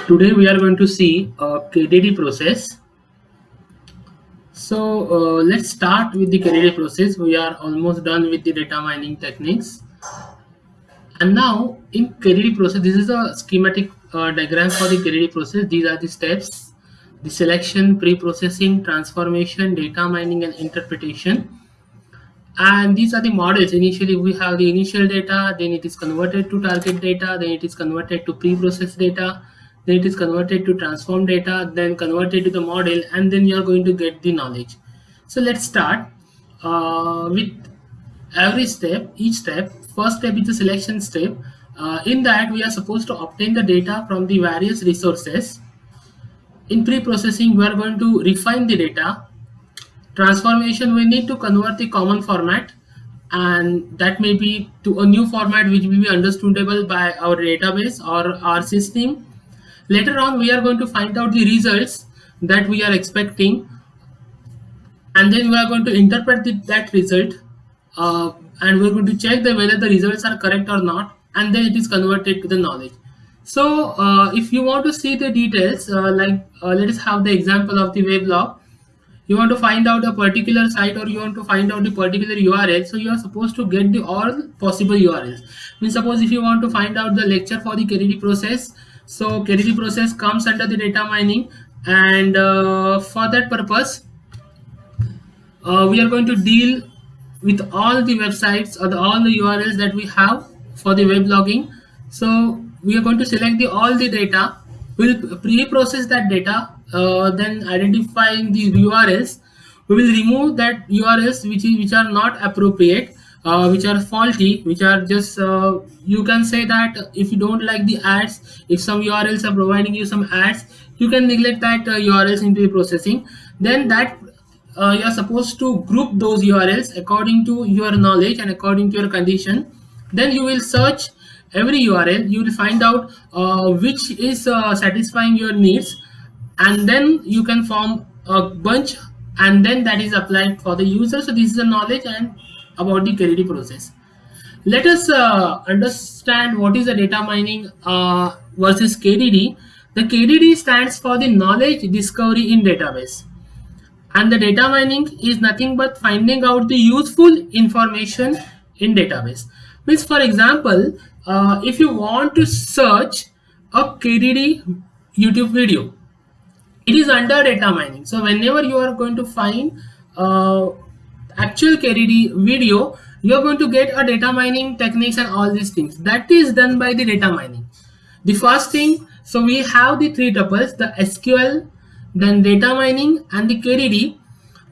Today we are going to see a KDD process. Let's start with the KDD process. We are almost done with the data mining techniques. And now in KDD process, this is a schematic diagram for the KDD process. These are the steps: the selection, pre-processing, transformation, data mining, and interpretation. And these are the models. Initially we have the initial data, then it is converted to target data, then it is converted to pre-processed data, then it is converted to transform data, then converted to the model, and then you are going to get the knowledge. So let's start with every step. Each step, first step is the selection step. In that we are supposed to obtain the data from the various resources. In pre-processing we are going to refine the data. Transformation, we need to convert the common format, and that may be to a new format which will be understandable by our database or our system. Later on we are going to find out the results that we are expecting, and then we are going to interpret that result, and we're going to check whether the results are correct or not, and then it is converted to the knowledge. So if you want to see the details, let us have the example of the weblog. You want to find out a particular site, or you want to find out the particular URL, so you are supposed to get the all possible URLs. Means suppose if you want to find out the lecture for the KDD process, so KDD process comes under the data mining, and for that purpose we are going to deal with all the websites or all the URLs that we have for the web logging. So we are going to select all the data. We'll pre-process that data, then identifying the URLs. We will remove that URLs which are not appropriate, which are faulty, which are just you can say that if you don't like the ads, if some URLs are providing you some ads, you can neglect that URLs into the processing. Then that you are supposed to group those URLs according to your knowledge and according to your condition. Then you will search every URL. You will find out which is satisfying your needs, and then you can form a bunch, and then that is applied for the user. So this is the knowledge and about the KDD process. Let us understand what is the data mining versus KDD. The KDD stands for the knowledge discovery in database, and the data mining is nothing but finding out the useful information in database. Means for example, if you want to search a KDD YouTube video, it is under data mining. So whenever you are going to find actual KDD video, you are going to get a data mining techniques and all these things. That is done by the data mining. The first thing, so we have the three tuples: the SQL, then data mining, and the KDD.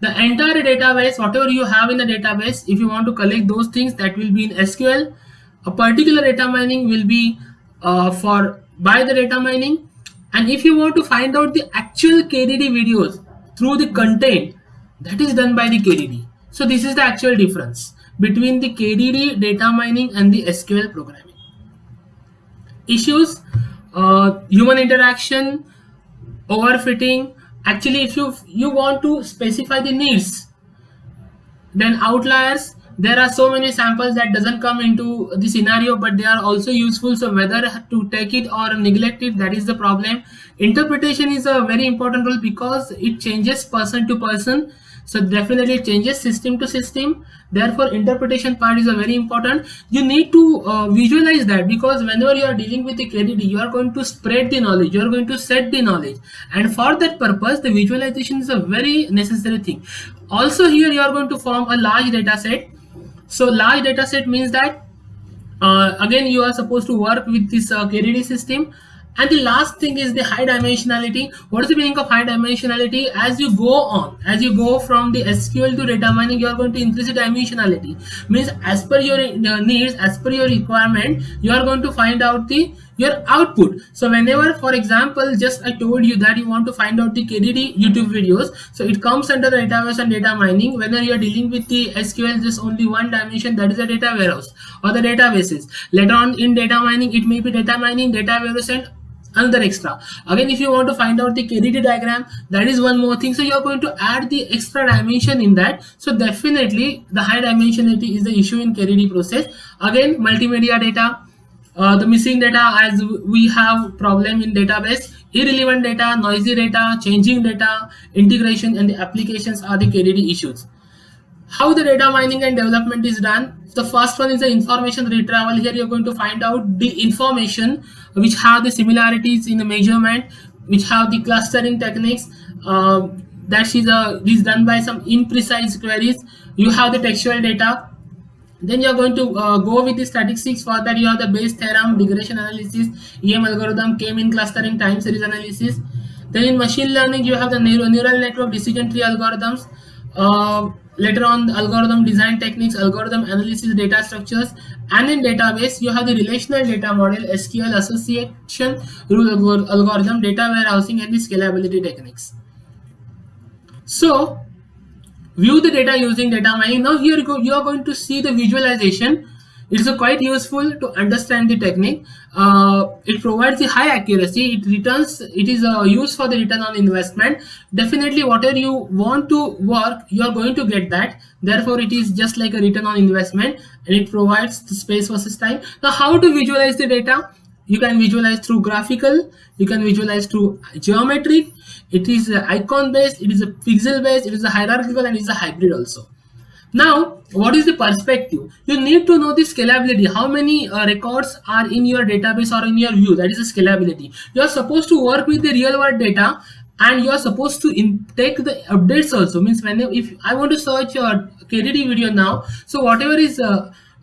The entire database, whatever you have in the database, if you want to collect those things, that will be in SQL. A particular data mining will be for by the data mining. And if you want to find out the actual KDD videos through the content, that is done by the KDD. So this is the actual difference between the KDD data mining and the SQL programming. Issues: human interaction, overfitting. Actually, if you want to specify the needs, then outliers, there are so many samples that doesn't come into the scenario, but they are also useful. So whether to take it or neglect it, that is the problem. Interpretation is a very important role because it changes person to person, so definitely it changes system to system. Therefore interpretation part is a very important. You need to visualize that, because whenever you are dealing with the KDD, you are going to spread the knowledge, you are going to set the knowledge, and for that purpose the visualization is a very necessary thing. Also here you are going to form a large data set. So large data set means that again you are supposed to work with this KDD system. And the last thing is the high dimensionality. What is the meaning of high dimensionality? As you go on, as you go from the SQL to data mining, you are going to increase the dimensionality. Means as per your needs, as per your requirement, you are going to find out the your output. So whenever, for example, just I told you that you want to find out the KDD YouTube videos, so it comes under the database and data mining. Whenever you are dealing with the SQL, just only one dimension, that is the data warehouse or the databases. Later on in data mining, it may be data mining, data warehouse, and another extra. Again, if you want to find out the KDD diagram, that is one more thing. So you are going to add the extra dimension in that. So definitely the high dimensionality is the issue in KDD process. Again, multimedia data, the missing data, as we have problem in database, irrelevant data, noisy data, changing data, integration, and the applications are the KDD issues. How the data mining and development is done. The first one is the information retrieval. Here you're going to find out the information which have the similarities in the measurement, which have the clustering techniques. That is done by some imprecise queries. You have the textual data. Then you're going to go with the statistics. For that you have the Bayes theorem, regression analysis, EM algorithm, k-mean clustering, time series analysis. Then in machine learning you have the neural network, decision tree algorithms. Later on, the algorithm design techniques, algorithm analysis, data structures, and in database you have the relational data model, SQL, association rule algorithm, data warehousing, and the scalability techniques. So view the data using data mining. Now here you are going to see the visualization. It's quite useful to understand the technique. It provides the high accuracy. It is used for the return on investment. Definitely whatever you want to work, you are going to get that. Therefore it is just like a return on investment, and it provides the space versus time. Now how to visualize the data? You can visualize through graphical, you can visualize through geometric, it is icon based, it is a pixel based, it is a hierarchical, and it is a hybrid also. Now what is the perspective? You need to know the scalability, how many records are in your database or in your view. That is the scalability. You are supposed to work with the real world data, and you are supposed to take the updates also. Means if I want to search your KDD video now, so whatever is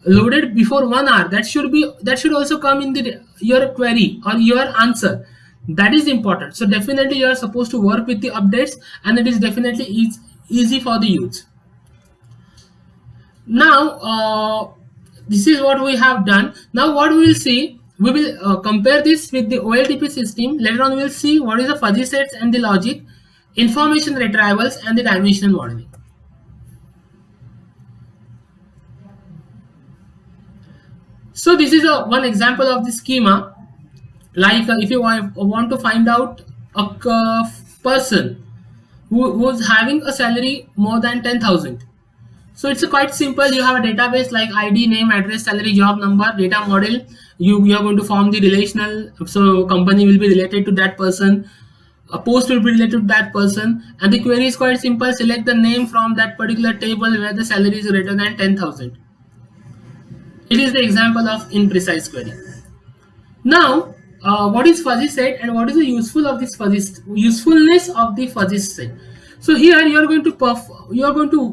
loaded before 1 hour, that should also come in your query or your answer. That is important. So definitely you are supposed to work with the updates, and it is definitely easy for the use. Now this is what we have done. Now what we will see, we will compare this with the OLTP system. Later on we will see what is the fuzzy sets and the logic, information retrievals, and the dimensional modeling. So this is one example of the schema. Like if you want to find out a person who's having a salary more than 10,000. So it's quite simple. You have a database like ID, name, address, salary, job number, data model. You are going to form the relational. So company will be related to that person. A post will be related to that person. And the query is quite simple. Select the name from that particular table where the salary is greater than 10,000. It is the example of imprecise query. Now, what is fuzzy set and what is the usefulness of the fuzzy set? So here you are going to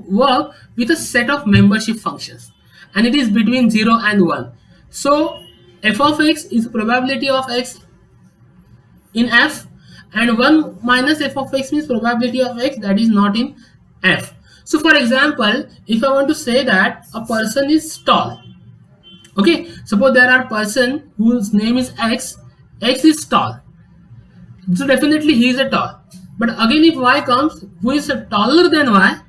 work with a set of membership functions, and it is between 0 and 1. So f of x is probability of x in f, and 1 minus f of x means probability of x that is not in f. So for example, if I want to say that a person is tall, okay, suppose there are person whose name is x is tall, so definitely he is a tall. But again, if y comes who is taller than y,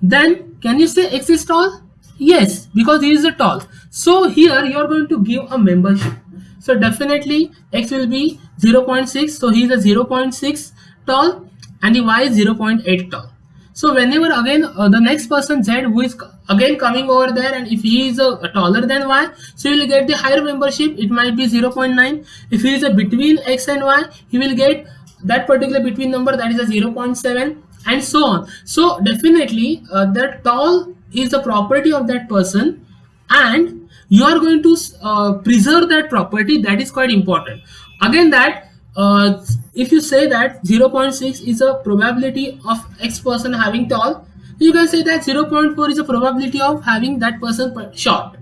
then can you say x is tall? Yes, because he is a tall. So here you are going to give a membership. So definitely x will be 0.6. So he is a 0.6 tall, and the y is 0.8 tall. So whenever again the next person z who is again coming over there, and if he is taller than y, so you will get the higher membership. It might be 0.9. If he is between x and y, he will get that particular between number, that is a 0.7, and so on. So definitely that tall is a property of that person, and you are going to preserve that property. That is quite important. Again, that if you say that 0.6 is a probability of x person having tall, you can say that 0.4 is a probability of having that person short.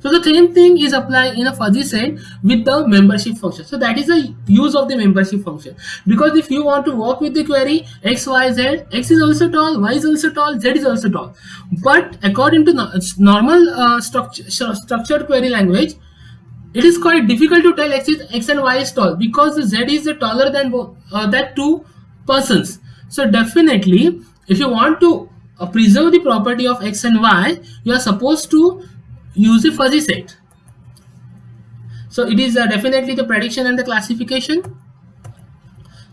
So the same thing is applied in a fuzzy set with the membership function. So that is the use of the membership function. Because if you want to work with the query x, y, z, x is also tall, y is also tall, z is also tall. But according to normal structured query language, it is quite difficult to tell x and y is tall, because the z is taller than that two persons. So definitely, if you want to preserve the property of x and y, you are supposed to use a fuzzy set. So it is definitely the prediction and the classification.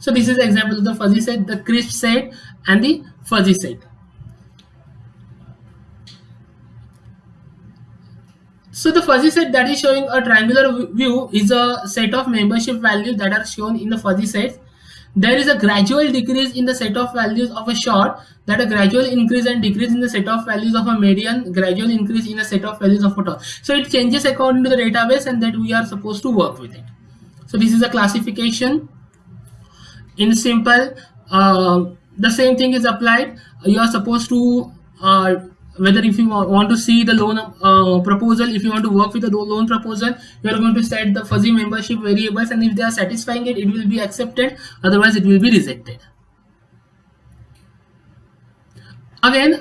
So this is the example of the fuzzy set, the crisp set, and the fuzzy set. So the fuzzy set that is showing a triangular view is a set of membership values that are shown in the fuzzy set. There is a gradual decrease in the set of values of a short, that a gradual increase and decrease in the set of values of a median, gradual increase in the set of values of a tall. So it changes according to the database, and that we are supposed to work with it. So this is a classification. In simple, the same thing is applied. You are supposed to whether if you want to see the loan proposal, if you want to work with the loan proposal, you are going to set the fuzzy membership variables, and if they are satisfying it, it will be accepted, otherwise it will be rejected. Again,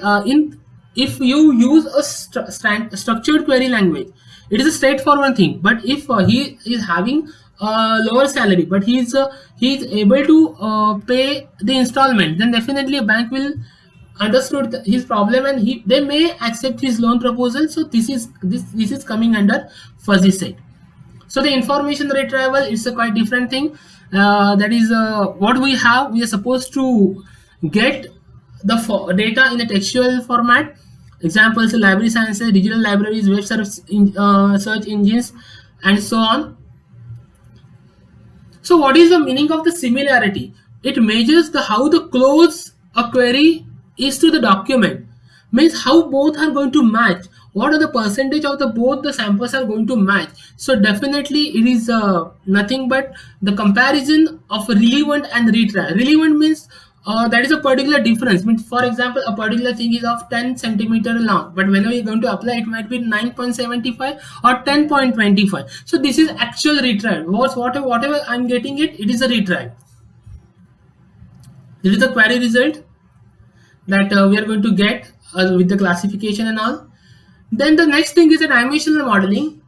if you use a structured query language, it is a straightforward thing. But if he is having a lower salary, but he is able to pay the installment, then definitely a bank will understood his problem, and they may accept his loan proposal. So this is coming under fuzzy set. So the information retrieval is a quite different thing. That is what we have. We are supposed to get the data in a textual format. Examples: library sciences, digital libraries, web search engines, and so on. So what is the meaning of the similarity? It measures how the close a query is to the document, means how both are going to match, what are the percentage of the both the samples are going to match. So definitely it is nothing but the comparison of relevant and retry. Relevant means that is a particular difference. Means, for example, a particular thing is of 10 centimeter long, but whenever you're going to apply, it might be 9.75 or 10.25. So this is actual retrieve. Whatever I'm getting it is a retrieve. This is the query result that we are going to get with the classification and all. Then the next thing is a dimensional modeling.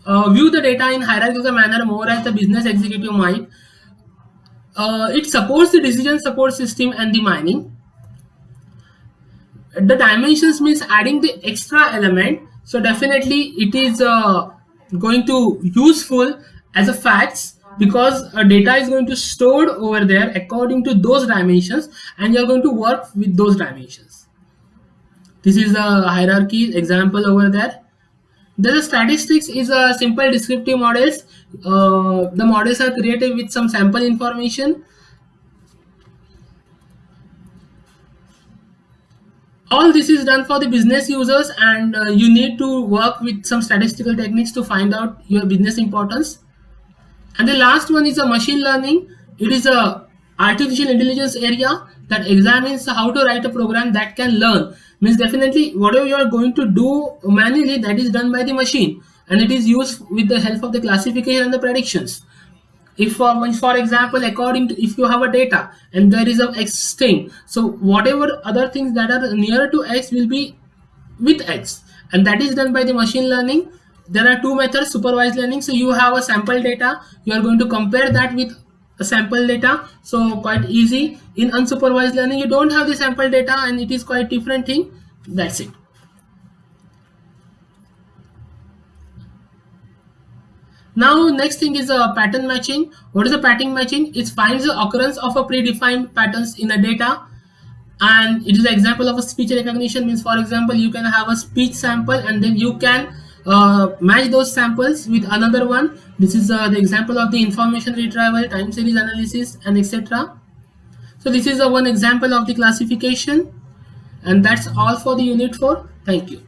View the data in hierarchical manner, more as the business executive might. It supports the decision support system and the mining. The dimensions means adding the extra element. So definitely it is going to useful as a facts, because data is going to stored over there according to those dimensions, and you are going to work with those dimensions. This is a hierarchy example over there. The statistics is a simple descriptive models. The models are created with some sample information. All this is done for the business users, and you need to work with some statistical techniques to find out your business importance. And the last one is a machine learning. It is a artificial intelligence area that examines how to write a program that can learn. Means definitely whatever you are going to do manually, that is done by the machine, and it is used with the help of the classification and the predictions. If for example, according to, if you have a data and there is a x string, so whatever other things that are near to x will be with x, and that is done by the machine learning. There are two methods: supervised learning. So you have a sample data, you are going to compare that with a sample data, so quite easy. In unsupervised learning, you don't have the sample data, and it is quite different thing. That's it. Now next thing is a pattern matching. What is a pattern matching? It finds the occurrence of a predefined patterns in a data, and it is an example of a speech recognition. Means, for example, you can have a speech sample, and then you can match those samples with another one. This is the example of the information retrieval, time series analysis, and etc. So this is one example of the classification, and that's all for the unit 4. Thank you.